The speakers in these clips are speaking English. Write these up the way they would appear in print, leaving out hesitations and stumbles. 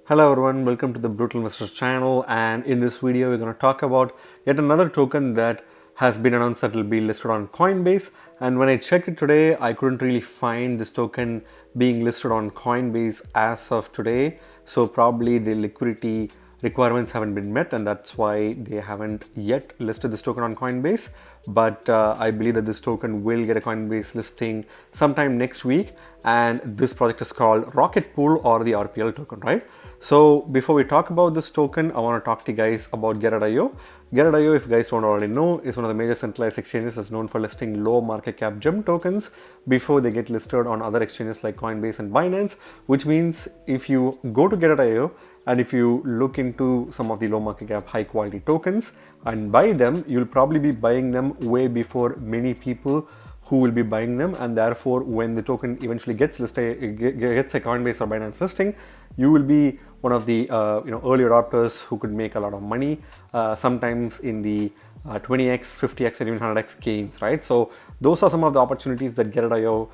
Hello everyone, welcome to the Brutal Investors channel, and in this video we're going to talk about yet another token that has been announced that will be listed on Coinbase. And when I checked it today, I couldn't really find this token being listed on Coinbase as of today. So probably the liquidity requirements haven't been met, and that's why they haven't yet listed this token on Coinbase. But I believe that this token will get a Coinbase listing sometime next week, and this project is called Rocketpool, or the RPL token, right? So before we talk about this token, I want to talk to you guys about Get.io. Get.io, if you guys don't already know, is one of the major centralized exchanges that's known for listing low market cap gem tokens before they get listed on other exchanges like Coinbase and Binance, which means if you go to Get.io and if you look into some of the low market cap high quality tokens and buy them, you'll probably be buying them way before many people who will be buying them, and therefore when the token eventually gets listed, gets a Coinbase or Binance listing, you will be one of the early adopters who could make a lot of money, sometimes in the 20x, 50x, and even 100x gains, right? So those are some of the opportunities that Get.io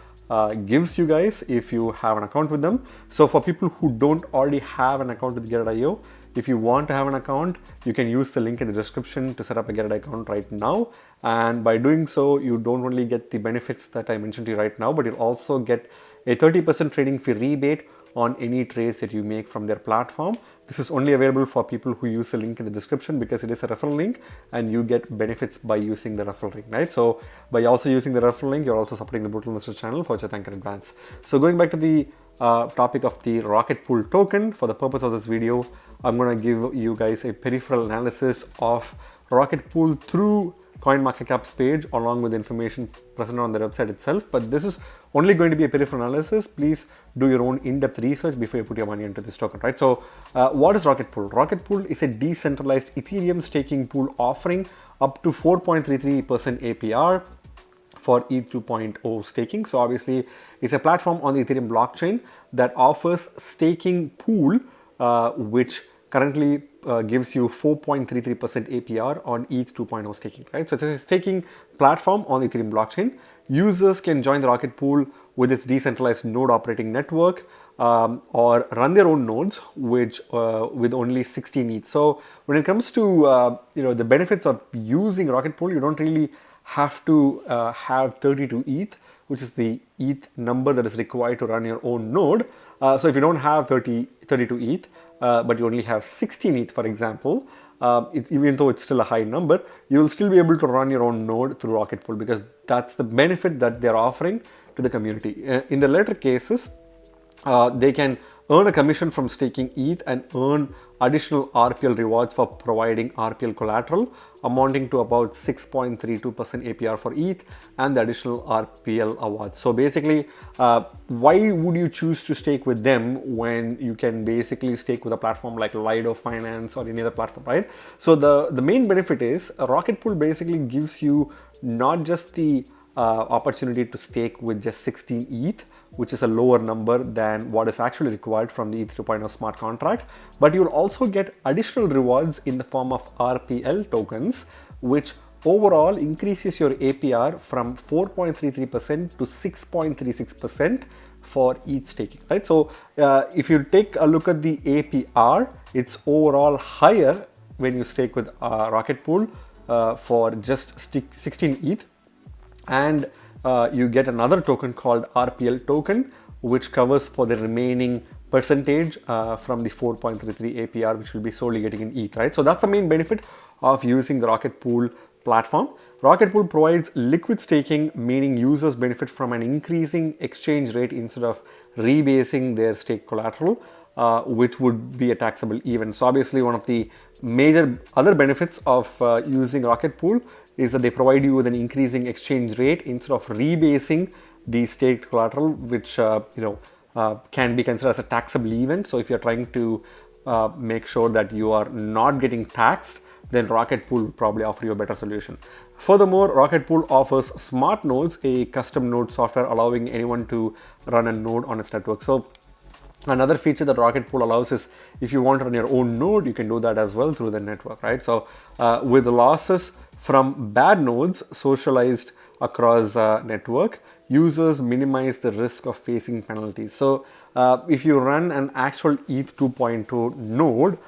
gives you guys if you have an account with them. So for people who don't already have an account with Get.io, if you want to have an account, you can use the link in the description to set up a Get.io account right now. And by doing so, you don't only get the benefits that I mentioned to you right now, but you'll also get a 30% trading fee rebate on any trades that you make from their platform. This is only available for people who use the link in the description because it is a referral link and you get benefits by using the referral link, right? So by also using the referral link, you're also supporting the Brutal Investors channel, for which I thank in advance. So going back to the topic of the Rocketpool token, for the purpose of this video, I'm going to give you guys a peripheral analysis of Rocketpool through CoinMarketCap's page along with information present on the website itself. But this is only going to be a peripheral analysis. Please do your own in-depth research before you put your money into this token, right? So what is Rocketpool? Rocketpool is a decentralized Ethereum staking pool offering up to 4.33% APR for ETH 2.0 staking. So obviously it's a platform on the Ethereum blockchain that offers staking pool, which currently gives you 4.33% APR on ETH 2.0 staking, right? So it's a staking platform on the Ethereum blockchain. Users can join the Rocketpool with its decentralized node operating network, or run their own nodes, which with only 16 ETH. So when it comes to the benefits of using Rocketpool, you don't really have to have 32 ETH, which is the ETH number that is required to run your own node. So if you don't have 32 ETH, but you only have 16 ETH, for example, even though it's still a high number, you will still be able to run your own node through Rocketpool because that's the benefit that they're offering to the community. In the latter cases, they can earn a commission from staking ETH and earn additional RPL rewards for providing RPL collateral, amounting to about 6.32% APR for ETH and the additional RPL awards. So basically, why would you choose to stake with them when you can basically stake with a platform like Lido Finance or any other platform, right? So the main benefit is Rocketpool basically gives you not just the opportunity to stake with just 16 ETH, which is a lower number than what is actually required from the ETH 2.0 smart contract, but you'll also get additional rewards in the form of RPL tokens, which overall increases your APR from 4.33% to 6.36% for ETH staking, right? So if you take a look at the APR, it's overall higher when you stake with Rocketpool for just 16 ETH. And you get another token called RPL token, which covers for the remaining percentage from the 4.33 APR, which will be solely getting in ETH, right? So that's the main benefit of using the Rocketpool platform. Rocketpool provides liquid staking, meaning users benefit from an increasing exchange rate instead of rebasing their stake collateral, which would be a taxable event. So obviously one of the major other benefits of using Rocketpool is that they provide you with an increasing exchange rate instead of rebasing the staked collateral, which can be considered as a taxable event. So if you're trying to make sure that you are not getting taxed, then Rocketpool will probably offer you a better solution. Furthermore, Rocketpool offers smart nodes, a custom node software allowing anyone to run a node on its network. So another feature that Rocketpool allows is if you want to run your own node, you can do that as well through the network, right? So with losses from bad nodes socialized across network, users minimize the risk of facing penalties. So If you run an actual ETH 2.2 node,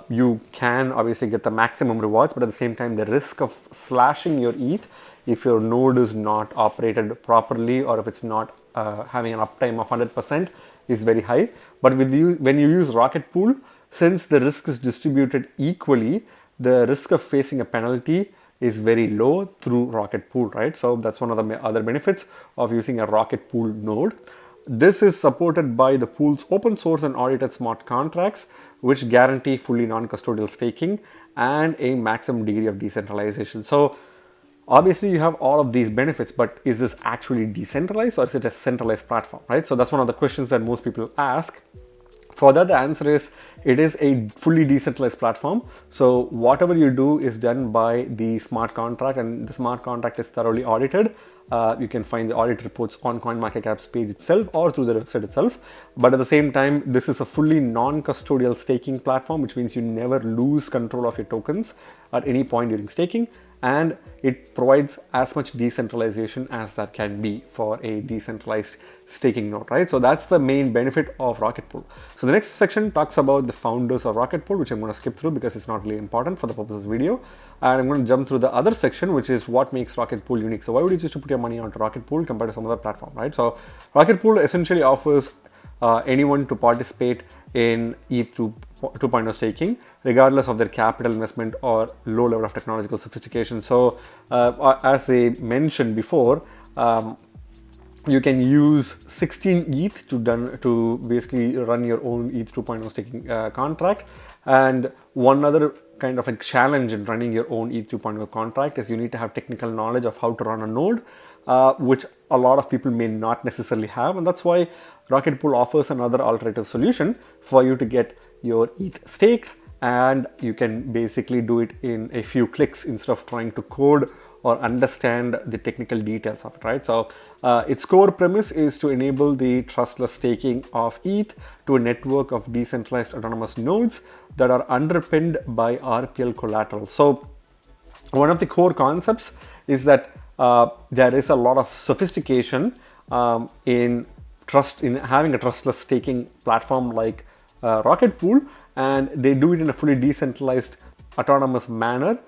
you can obviously get the maximum rewards, but at the same time, the risk of slashing your ETH if your node is not operated properly or if it's not having an uptime of 100% is very high. But when you use Rocketpool, since the risk is distributed equally, the risk of facing a penalty is very low through Rocketpool, right? So that's one of the other benefits of using a Rocketpool node. This is supported by the pool's open source and audited smart contracts, which guarantee fully non-custodial staking and a maximum degree of decentralization. So obviously you have all of these benefits, but is this actually decentralized or is it a centralized platform, right? So that's one of the questions that most people ask. For that, the answer is it is a fully decentralized platform. So whatever you do is done by the smart contract, and the smart contract is thoroughly audited. You can find the audit reports on CoinMarketCap's page itself or through the website itself. But at the same time, this is a fully non-custodial staking platform, which means you never lose control of your tokens at any point during staking. And it provides as much decentralization as that can be for a decentralized staking node, right? So that's the main benefit of Rocketpool. So the next section talks about the founders of Rocketpool, which I'm going to skip through because it's not really important for the purpose of this video. And I'm going to jump through the other section, which is what makes Rocketpool unique. So why would you choose to put your money onto Rocketpool compared to some other platform, right? So Rocketpool essentially offers anyone to participate in ETH 2.0 staking, regardless of their capital investment or low level of technological sophistication. So as I mentioned before, you can use 16 ETH to basically run your own ETH 2.0 staking contract. And one other kind of a challenge in running your own ETH 2.0 contract is you need to have technical knowledge of how to run a node, which a lot of people may not necessarily have. And that's why Rocketpool offers another alternative solution for you to get your ETH staked, and you can basically do it in a few clicks instead of trying to code or understand the technical details of it, right? So its core premise is to enable the trustless staking of ETH to a network of decentralized autonomous nodes that are underpinned by RPL collateral. So one of the core concepts is that there is a lot of sophistication in having a trustless staking platform like Rocketpool, and they do it in a fully decentralized autonomous manner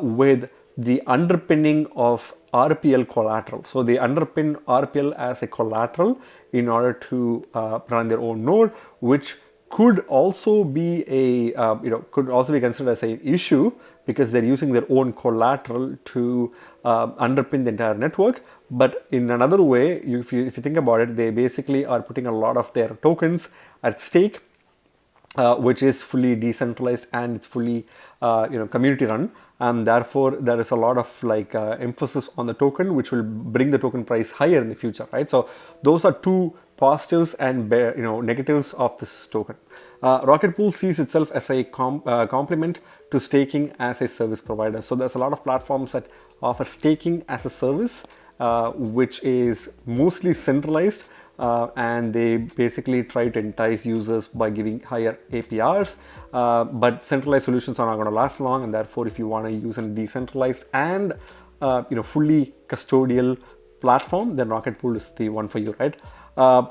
with the underpinning of RPL collateral. So they underpin RPL as a collateral in order to run their own node, which could also be considered as an issue because they're using their own collateral to underpin the entire network. But in another way, if you think about it, they basically are putting a lot of their tokens at stake, which is fully decentralized and it's fully community run, and therefore there is a lot of emphasis on the token, which will bring the token price higher in the future, right? So those are two positives and negatives of this token. Rocketpool sees itself as a complement to staking as a service provider. So there's a lot of platforms that offer staking as a service, which is mostly centralized, and they basically try to entice users by giving higher APRs. But centralized solutions are not going to last long, and therefore, if you want to use a decentralized and fully custodial platform, then Rocketpool is the one for you, right?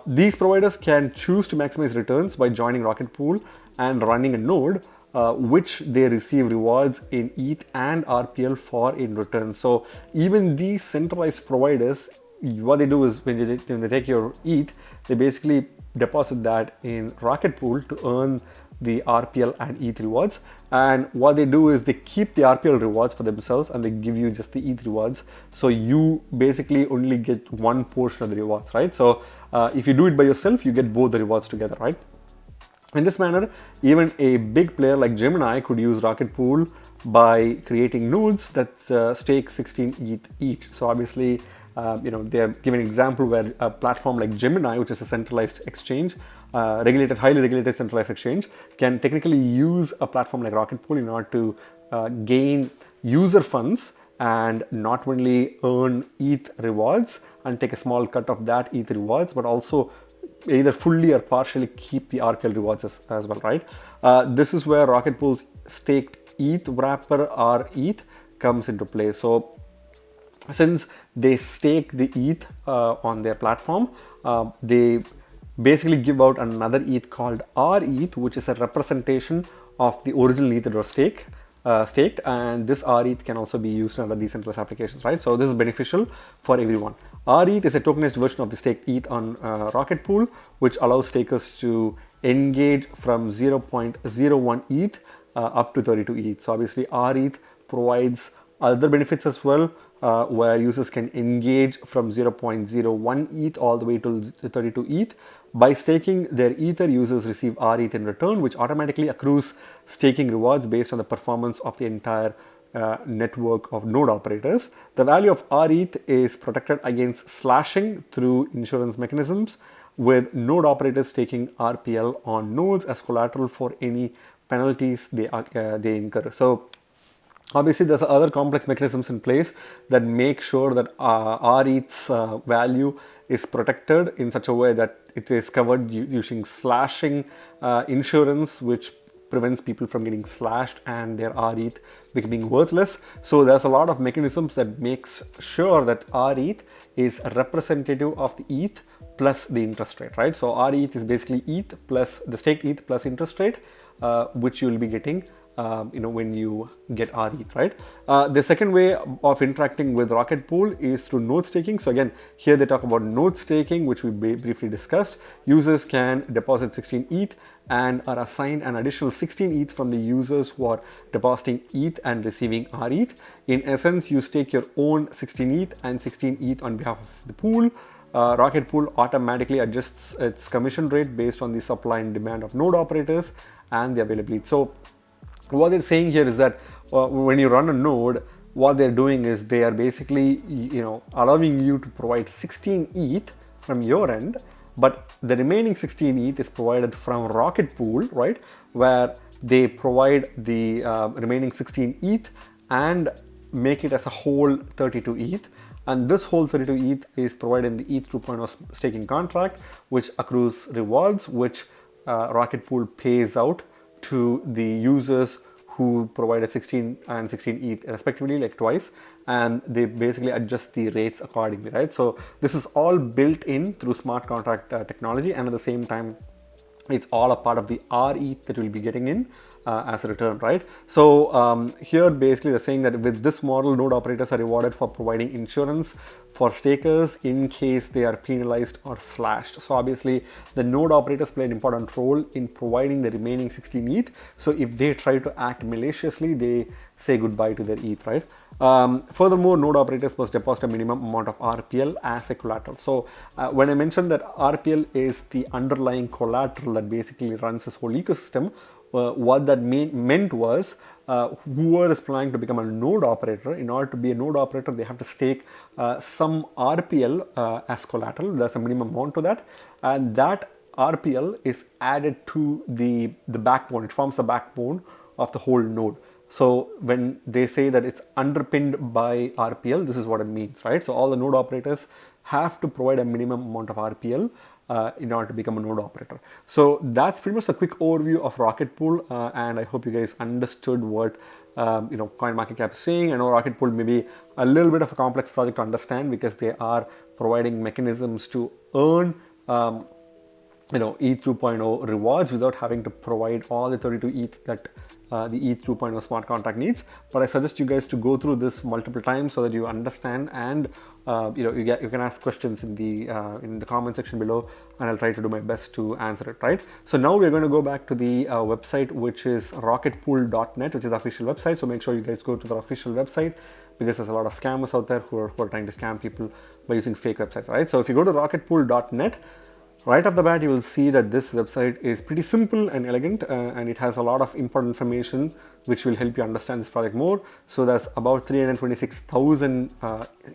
These providers can choose to maximize returns by joining Rocketpool and running a node, which they receive rewards in ETH and RPL for in return. So even these centralized providers, what they do is when they take your ETH, they basically deposit that in Rocketpool to earn the RPL and ETH rewards. And what they do is they keep the RPL rewards for themselves and they give you just the ETH rewards. So you basically only get one portion of the rewards, right? So if you do it by yourself, you get both the rewards together, right? In this manner, even a big player like Gemini could use Rocketpool by creating nodes that stake 16 ETH each. So obviously, they are giving an example where a platform like Gemini, which is a centralized exchange, highly regulated centralized exchange, can technically use a platform like Rocketpool in order to gain user funds and not only earn ETH rewards and take a small cut of that ETH rewards, but also either fully or partially keep the RPL rewards as well, right? This is where Rocketpool's staked ETH wrapper or ETH comes into play. So since they stake the ETH on their platform, they basically give out another ETH called RETH, which is a representation of the original ETH that was staked, and this RETH can also be used in other decentralized applications, right? So this is beneficial for everyone. RETH is a tokenized version of the staked ETH on Rocketpool, which allows stakers to engage from 0.01 ETH up to 32 ETH. So obviously RETH provides other benefits as well, where users can engage from 0.01 ETH all the way to 32 ETH. By staking their Ether, users receive RETH in return, which automatically accrues staking rewards based on the performance of the entire network of node operators. The value of RETH is protected against slashing through insurance mechanisms, with node operators taking RPL on nodes as collateral for any penalties they incur. So obviously, there's other complex mechanisms in place that make sure that RETH's value is protected in such a way that it is covered using slashing insurance, which prevents people from getting slashed and their RETH becoming worthless. So there's a lot of mechanisms that makes sure that RETH is representative of the ETH plus the interest rate, right? So RETH is basically ETH plus the staked ETH plus interest rate, which you will be getting when you get RETH, right? The second way of interacting with Rocketpool is through node staking. So again, here they talk about node staking, which we briefly discussed. Users can deposit 16 ETH and are assigned an additional 16 ETH from the users who are depositing ETH and receiving RETH. In essence, you stake your own 16 ETH and 16 ETH on behalf of the pool. Rocketpool automatically adjusts its commission rate based on the supply and demand of node operators and the availability. So what they're saying here is that when you run a node, what they're doing is they are basically allowing you to provide 16 ETH from your end, but the remaining 16 ETH is provided from Rocketpool, right, where they provide the remaining 16 ETH and make it as a whole 32 ETH. And this whole 32 ETH is provided in the ETH2.0 staking contract, which accrues rewards, which Rocketpool pays out to the users who provided 16 and 16 ETH respectively, like twice, and they basically adjust the rates accordingly, right? So this is all built in through smart contract technology, and at the same time, it's all a part of the RETH that we'll be getting in as a return, right? So here basically they're saying that with this model, node operators are rewarded for providing insurance for stakers in case they are penalized or slashed. So obviously the node operators play an important role in providing the remaining 16 ETH. So if they try to act maliciously, they say goodbye to their ETH, right? Furthermore, node operators must deposit a minimum amount of RPL as a collateral. So when I mentioned that RPL is the underlying collateral that basically runs this whole ecosystem, what that meant was whoever is planning to become a node operator, in order to be a node operator, they have to stake some RPL as collateral. There's a minimum amount to that, and that RPL is added to the backbone. It forms the backbone of the whole node. So when they say that it's underpinned by RPL, this is what it means, right? So all the node operators have to provide a minimum amount of RPL in order to become a node operator. So that's pretty much a quick overview of Rocketpool, and I hope you guys understood what CoinMarketCap is saying. I know Rocketpool may be a little bit of a complex project to understand because they are providing mechanisms to earn ETH 2.0 rewards without having to provide all the 32 ETH that the ETH 2.0 smart contract needs. But I suggest you guys to go through this multiple times so that you understand, and you can ask questions in the comment section below, and I'll try to do my best to answer it, right? So now we're going to go back to the website, which is rocketpool.net, which is the official website. So make sure you guys go to the official website, because there's a lot of scammers out there who are trying to scam people by using fake websites, right? So if you go to rocketpool.net, right off the bat, you will see that this website is pretty simple and elegant, and it has a lot of important information which will help you understand this project more. So there's about 326,000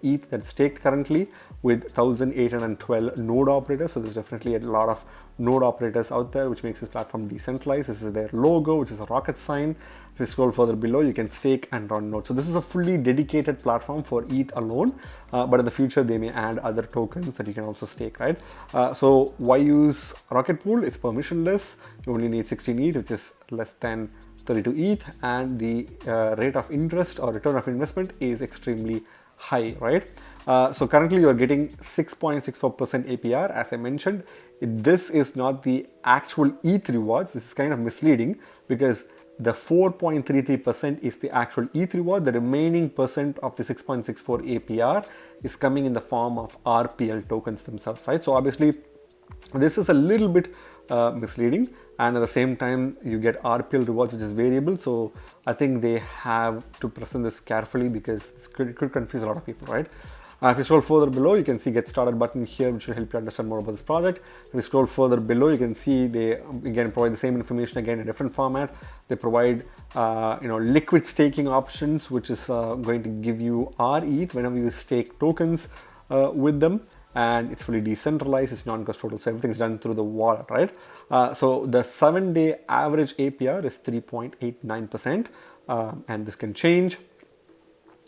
ETH that's staked currently, with 1,812 node operators. So there's definitely a lot of node operators out there, which makes this platform decentralized. This is their logo, which is a rocket sign. If you scroll further below, you can stake and run nodes. So this is a fully dedicated platform for ETH alone, but in the future they may add other tokens that you can also stake, right? So why use Rocketpool? It's permissionless. You only need 16 ETH, which is less than 32 ETH, and the rate of interest or return of investment is extremely high, right? So currently you're getting 6.64% APR. As I mentioned, this is not the actual ETH rewards. This is kind of misleading because the 4.33% is the actual ETH reward. The remaining percent of the 6.64 APR is coming in the form of RPL tokens themselves, right? So obviously this is a little bit misleading, and at the same time you get RPL rewards, which is variable. So I think they have to present this carefully because it could confuse a lot of people, right? If you scroll further below, you can see get started button here, which will help you understand more about this project. If you scroll further below, you can see they again provide the same information again in a different format. They provide liquid staking options, which is going to give you ETH whenever you stake tokens with them. And it's fully decentralized, it's non-custodial, so everything's done through the wallet, right? So the 7-day average APR is 3.89%, and this can change.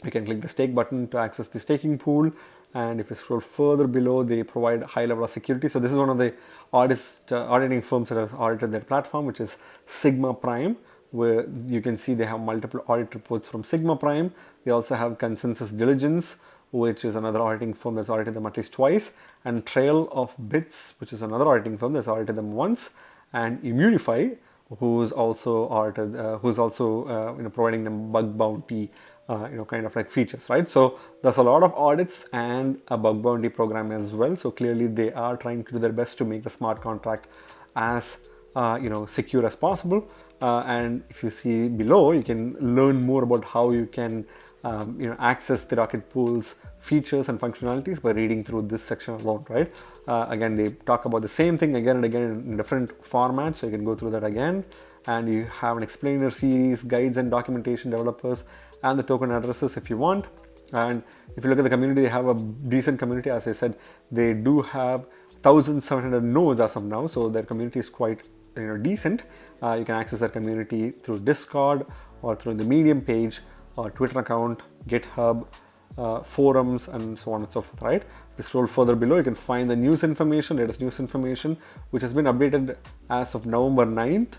You can click the stake button to access the staking pool, and if you scroll further below, they provide high level of security. So this is one of the auditing firms that has audited their platform, which is Sigma Prime, where you can see they have multiple audit reports from Sigma Prime. They also have Consensus Diligence, which is another auditing firm that's audited them at least twice, and Trail of Bits, which is another auditing firm that's audited them once, and Immunify, who's also audited, providing them bug bounty, kind of like features, right? So there's a lot of audits and a bug bounty program as well. So clearly they are trying to do their best to make the smart contract as secure as possible. And if you see below, you can learn more about how you can access the Rocketpool's features and functionalities by reading through this section alone, right? Again, they talk about the same thing again and again in different formats, so you can go through that again. And you have an explainer series, guides and documentation, developers, and the token addresses if you want. And if you look at the community, they have a decent community. As I said, they do have 1,700 nodes as of now, so their community is quite decent. You can access their community through Discord or through the Medium page or Twitter account, GitHub, forums, and so on and so forth, right? If you scroll further below, you can find the news information, latest news information, which has been updated as of November 9th,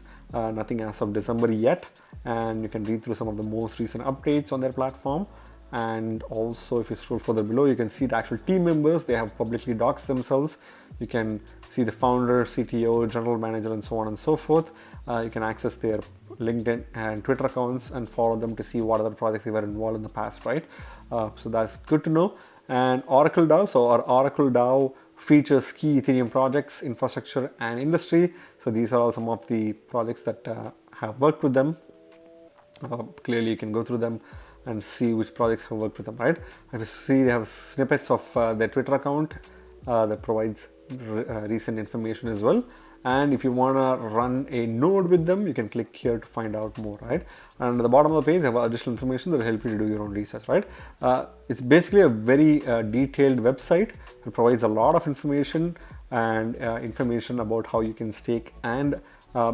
nothing as of December yet. And you can read through some of the most recent updates on their platform. And also, if you scroll further below, you can see the actual team members. They have publicly doxed themselves. You can see the founder, CTO, general manager, and so on and so forth. You can access their LinkedIn and Twitter accounts and follow them to see what other projects they were involved in the past, right? So that's good to know. And Oracle DAO, so our Oracle DAO features key Ethereum projects, infrastructure, and industry. So these are all some of the projects that have worked with them. Clearly, you can go through them and see which projects have worked with them, right? If you see, they have snippets of their Twitter account that provides recent information as well. And if you want to run a node with them, you can click here to find out more, right? And at the bottom of the page, they have additional information that will help you to do your own research, right? It's basically a very detailed website. It provides a lot of information and information about how you can stake, and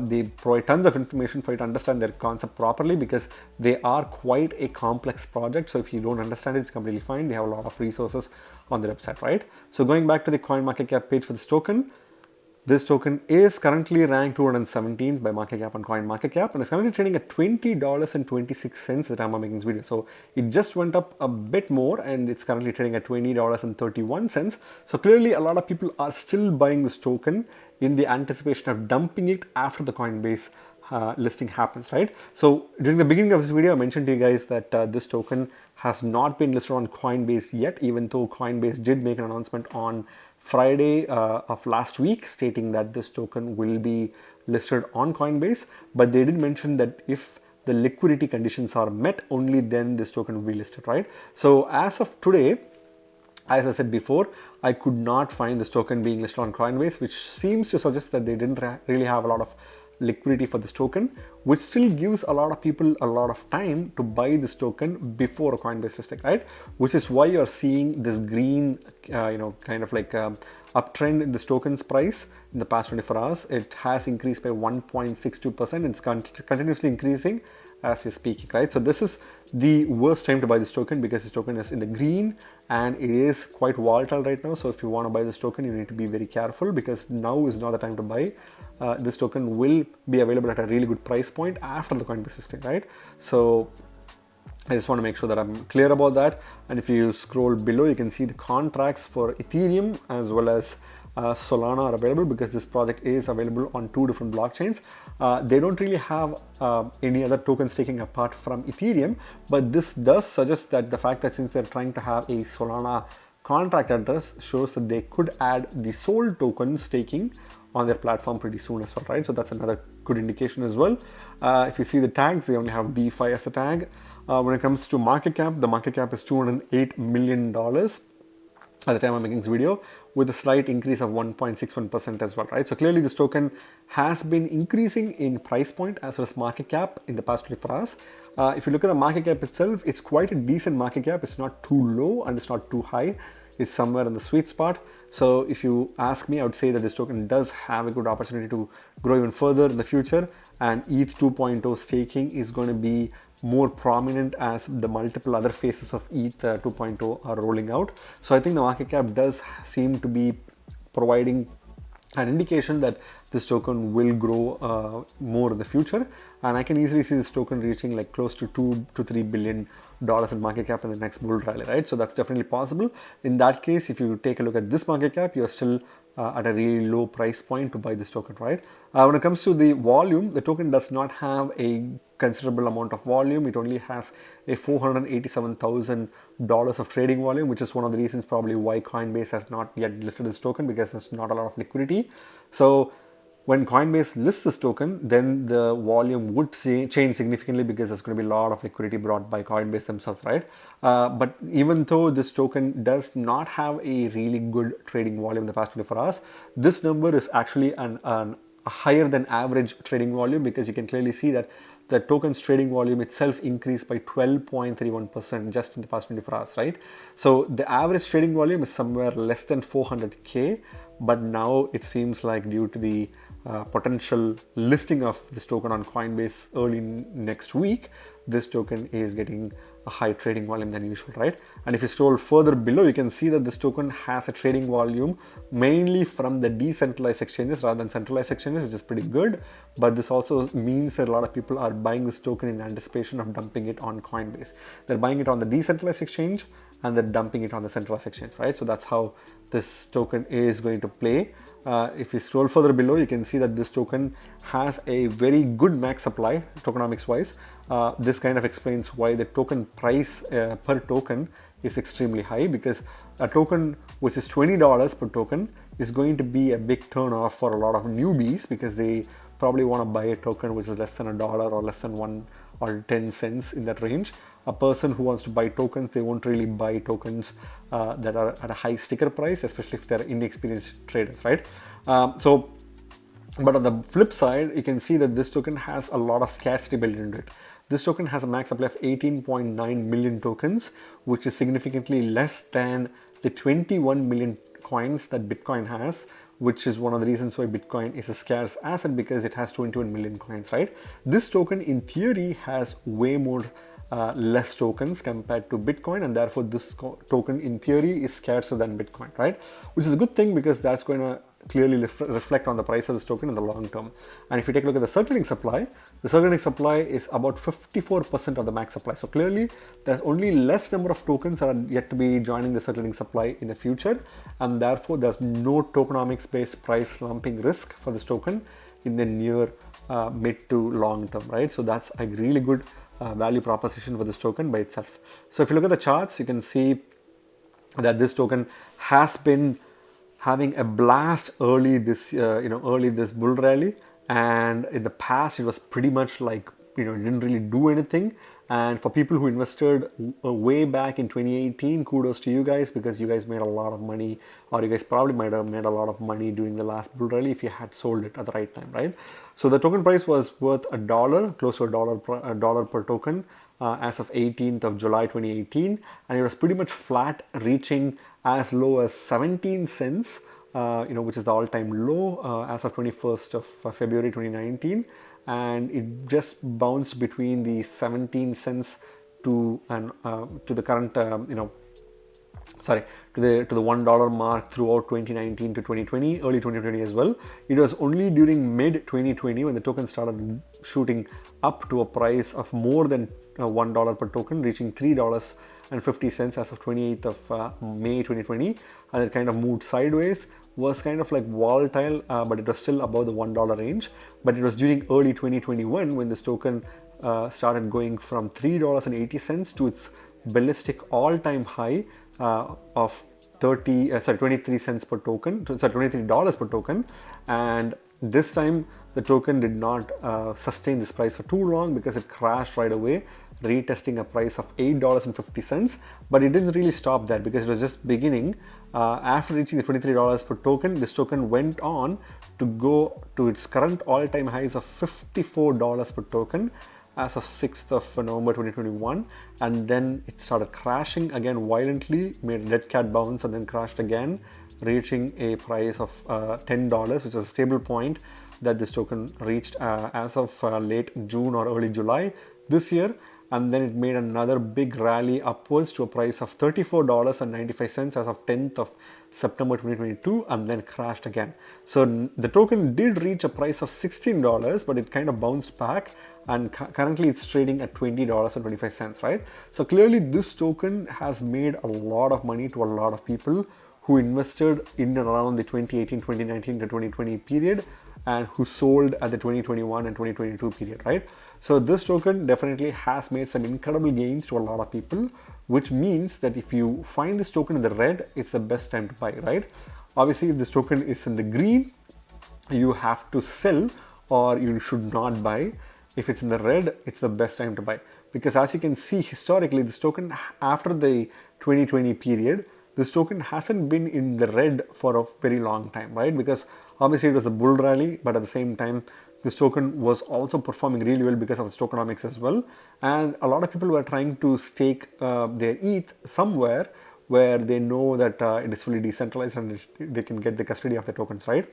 they provide tons of information for you to understand their concept properly, because they are quite a complex project. So if you don't understand it, it's completely fine. They have a lot of resources on their website, right? So going back to the CoinMarketCap page for this token is currently ranked 217th by market cap on CoinMarketCap, and it's currently trading at $20.26 at the time I'm making this video. So it just went up a bit more, and it's currently trading at $20.31. So clearly a lot of people are still buying this token in the anticipation of dumping it after the Coinbase listing happens, right? So during the beginning of this video, I mentioned to you guys that this token has not been listed on Coinbase yet, even though Coinbase did make an announcement on Friday of last week stating that this token will be listed on Coinbase. But they did mention that if the liquidity conditions are met, only then this token will be listed, right? So as of today, as I said before, I could not find this token being listed on Coinbase, which seems to suggest that they didn't really have a lot of liquidity for this token, which still gives a lot of people a lot of time to buy this token before a Coinbase listing, right? Which is why you're seeing this green, kind of like uptrend in this token's price in the past 24 hours. It has increased by 1.62%. It's continuously increasing as we're speaking, right? So this is the worst time to buy this token, because this token is in the green and it is quite volatile right now. So if you want to buy this token, you need to be very careful, because now is not the time to buy. This token will be available at a really good price point after the Coinbase listing, right? So I just want to make sure that I'm clear about that. And if you scroll below, you can see the contracts for Ethereum as well as Solana are available, because this project is available on 2 different blockchains. They don't really have any other token staking apart from Ethereum, but this does suggest that the fact that since they're trying to have a Solana contract address shows that they could add the Sol token staking on their platform pretty soon as well, right? So that's another good indication as well. If you see the tags, they only have DeFi as a tag. When it comes to market cap, the market cap is $208 million at the time I'm making this video, with a slight increase of 1.61% as well, right? So clearly this token has been increasing in price point as well as market cap in the past 24 hours. If you look at the market cap itself, it's quite a decent market cap. It's not too low and it's not too high. It's somewhere in the sweet spot. So if you ask me, I would say that this token does have a good opportunity to grow even further in the future, and ETH 2.0 staking is going to be more prominent as the multiple other phases of ETH 2.0 are rolling out. So I think the market cap does seem to be providing an indication that this token will grow more in the future, and I can easily see this token reaching like close to $2 to $3 billion in market cap in the next bull rally, right? So that's definitely possible. In that case, if you take a look at this market cap, you're still at a really low price point to buy this token, right? When it comes to the volume, the token does not have a considerable amount of volume. It only has a $487,000 of trading volume, which is one of the reasons probably why Coinbase has not yet listed this token, because there's not a lot of liquidity. So when Coinbase lists this token, then the volume would change significantly, because there's going to be a lot of liquidity brought by Coinbase themselves, right? But even though this token does not have a really good trading volume in the past 24 hours, this number is actually a higher than average trading volume, because you can clearly see that the token's trading volume itself increased by 12.31% just in the past 24 hours, right? So the average trading volume is somewhere less than 400K, but now it seems like due to the potential listing of this token on Coinbase early next week, this token is getting a high trading volume than usual, right? And if you scroll further below, you can see that this token has a trading volume mainly from the decentralized exchanges rather than centralized exchanges, which is pretty good. But this also means that a lot of people are buying this token in anticipation of dumping it on Coinbase. They're buying it on the decentralized exchange and they're dumping it on the centralized exchange, right? So that's how this token is going to play. If you scroll further below, you can see that this token has a very good max supply tokenomics wise. This kind of explains why the token price per token is extremely high, because a token which is $20 per token is going to be a big turn off for a lot of newbies, because they probably want to buy a token which is less than $1 or less than 1 or 10 cents in that range. A person who wants to buy tokens, they won't really buy tokens that are at a high sticker price, especially if they're inexperienced traders, right? But on the flip side, you can see that this token has a lot of scarcity built into it. This token has a max supply of 18.9 million tokens, which is significantly less than the 21 million coins that Bitcoin has, which is one of the reasons why Bitcoin is a scarce asset, because it has 21 million coins, right? This token in theory has way more less tokens compared to Bitcoin, and therefore this token in theory is scarcer than Bitcoin, right? Which is a good thing, because that's going to clearly reflect on the price of this token in the long term. And if you take a look at the circulating supply, the circulating supply is about 54% of the max supply. So clearly there's only less number of tokens that are yet to be joining the circulating supply in the future, and therefore there's no tokenomics based price slumping risk for this token in the near mid to long term, right? So that's a really good value proposition for this token by itself. So if you look at the charts, you can see that this token has been having a blast early this bull rally, and in the past it was pretty much like, it didn't really do anything. And for people who invested way back in 2018, kudos to you guys, because you guys made a lot of money, or you guys probably might have made a lot of money during the last bull rally if you had sold it at the right time, right? So the token price was worth $1, close to a dollar per token as of 18th of July 2018, and it was pretty much flat, reaching as low as 17 cents, which is the all-time low as of 21st of February 2019. And it just bounced between the 17 cents to the current to the $1 mark throughout 2019 to 2020, early 2020 as well. It was only during mid 2020 when the token started shooting up to a price of more than $1 per token, reaching $3.50 as of 28th of May 2020, and it kind of moved sideways, was kind of like volatile, but it was still above the $1 range. But it was during early 2021 when this token started going from $3.80 to its ballistic all-time high of 23 cents per token, sorry, $23 per token. And this time the token did not sustain this price for too long because it crashed right away, retesting a price of $8.50. But it didn't really stop there because it was just beginning. After reaching the $23 per token, this token went on to go to its current all-time highs of $54 per token as of 6th of November 2021, and then it started crashing again violently, made a dead cat bounce and then crashed again, reaching a price of $10, which is a stable point that this token reached as of late June or early July this year. And then it made another big rally upwards to a price of $34.95 as of 10th of September 2022, and then crashed again. So the token did reach a price of $16, but it kind of bounced back, and currently it's trading at $20.25, right? So clearly this token has made a lot of money to a lot of people who invested in and around the 2018, 2019 to 2020 period, and who sold at the 2021 and 2022 period, right? So this token definitely has made some incredible gains to a lot of people, which means that if you find this token in the red, it's the best time to buy, right? Obviously, if this token is in the green, you have to sell or you should not buy. If it's in the red, it's the best time to buy. Because as you can see historically, this token after the 2020 period, this token hasn't been in the red for a very long time, right? Because obviously it was a bull rally, but at the same time, this token was also performing really well because of its tokenomics as well. And a lot of people were trying to stake their ETH somewhere where they know that it is fully decentralized and they can get the custody of the tokens, right?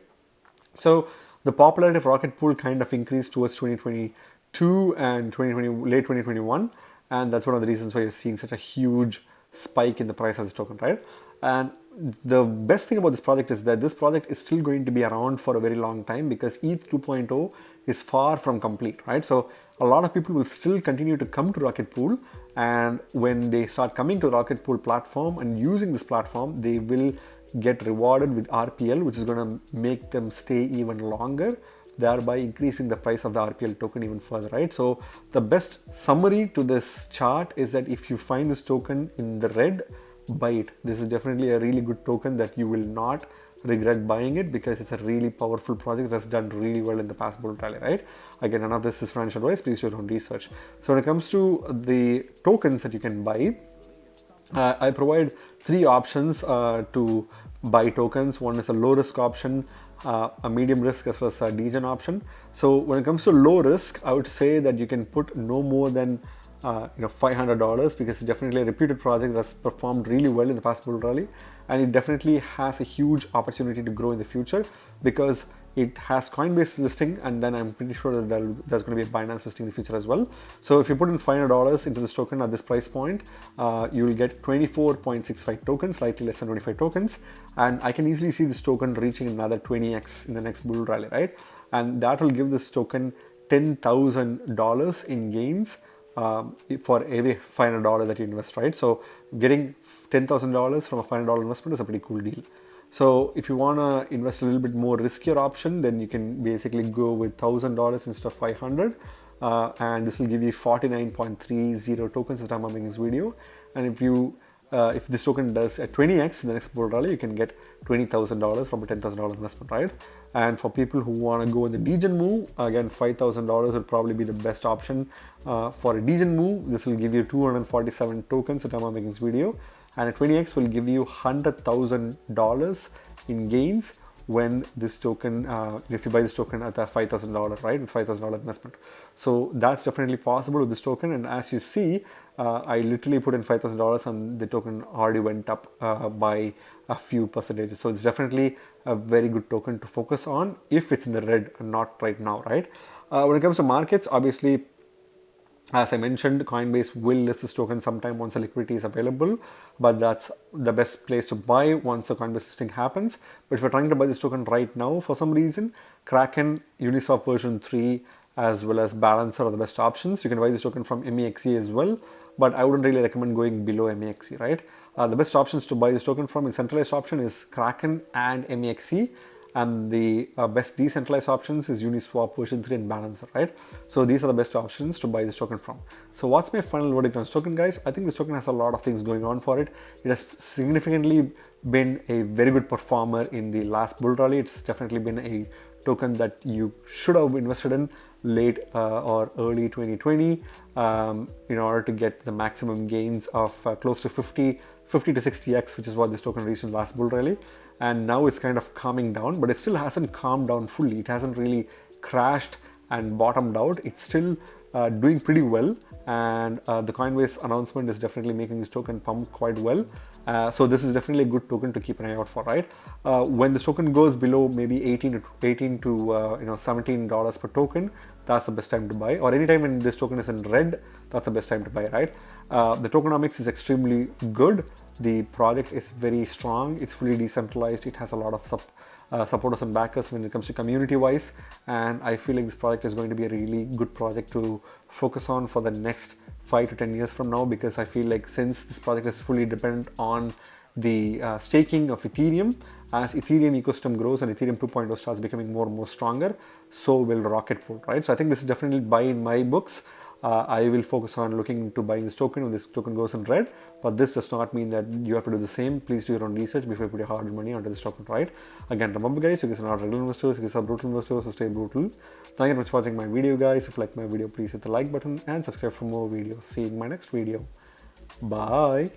So the popularity of Rocketpool kind of increased towards 2022 and late 2021. And that's one of the reasons why you're seeing such a huge spike in the price of this token, right? And the best thing about this project is that this project is still going to be around for a very long time because ETH 2.0 is far from complete, right? So a lot of people will still continue to come to Rocketpool, and when they start coming to the Rocketpool platform and using this platform, they will get rewarded with RPL, which is going to make them stay even longer, thereby increasing the price of the RPL token even further, right? So the best summary to this chart is that if you find this token in the red, buy it. This is definitely a really good token that you will not regret buying it because it's a really powerful project that's done really well in the past bull rally, right? Again, none of this is financial advice. Please do your own research. So when it comes to the tokens that you can buy, I provide three options to buy tokens. One is a low risk option, a medium risk, as well as a degen option. So when it comes to low risk, I would say that you can put no more than $500 because it's definitely a reputed project that's performed really well in the past bull rally, and it definitely has a huge opportunity to grow in the future because it has Coinbase listing, and then I'm pretty sure that there's going to be a Binance listing in the future as well. So if you put in $500 into this token at this price point, you will get 24.65 tokens, slightly less than 25 tokens, and I can easily see this token reaching another 20x in the next bull rally, right? And that will give this token $10,000 in gains for every $500 that you invest, right? So getting $10,000 from a $500 investment is a pretty cool deal. So if you want to invest a little bit more riskier option, then you can basically go with $1,000 instead of 500, and this will give you 49.30 tokens at the time I'm making this video. And if this token does a 20x in the next bull rally, you can get $20,000 from a $10,000 investment, right? And for people who want to go in the degen move, again, $5,000 would probably be the best option for a degen move. This will give you 247 tokens at the time I'm making this video, and a 20x will give you $100,000 in gains when this token, if you buy this token at a $5,000, right, with $5,000 investment. So that's definitely possible with this token. And as you see, I literally put in $5,000 and the token already went up by a few percentages. So it's definitely a very good token to focus on if it's in the red and not right now, right? When it comes to markets, obviously, as I mentioned, Coinbase will list this token sometime once the liquidity is available, but that's the best place to buy once the Coinbase listing happens. But if you're trying to buy this token right now for some reason, Kraken, Uniswap version 3, as well as Balancer are the best options. You can buy this token from MEXC as well, but I wouldn't really recommend going below MEXC, right? The best options to buy this token from in centralized option is Kraken and MEXC, and the best decentralized options is Uniswap, version 3 and Balancer, right? So these are the best options to buy this token from. So what's my final verdict on this token, guys? I think this token has a lot of things going on for it. It has significantly been a very good performer in the last bull rally. It's definitely been a token that you should have invested in late or early 2020 in order to get the maximum gains of close to 50 to 60x, which is what this token reached in last bull rally. And now it's kind of calming down, but it still hasn't calmed down fully. It hasn't really crashed and bottomed out. It's still doing pretty well, and the Coinbase announcement is definitely making this token pump quite well. So this is definitely a good token to keep an eye out for, right? When this token goes below maybe 18 to $17 per token, that's the best time to buy. Or anytime when this token is in red, that's the best time to buy, right? The tokenomics is extremely good. The project is very strong. It's fully decentralized. It has a lot of supporters and backers when it comes to community-wise, and I feel like this project is going to be a really good project to focus on for the next 5 to 10 years from now, because I feel like since this project is fully dependent on the staking of Ethereum, as Ethereum ecosystem grows and Ethereum 2.0 starts becoming more and more stronger, so will Rocketpool, right? So I think this is definitely buy in my books. I will focus on looking into buying this token when this token goes in red, but this does not mean that you have to do the same. Please do your own research before you put your hard money onto this token, right? Again, remember guys, you guys are not regular investors, you guys are brutal investors, so stay brutal. Thank you very much for watching my video, guys. If you like my video, please hit the like button and subscribe for more videos. See you in my next video. Bye.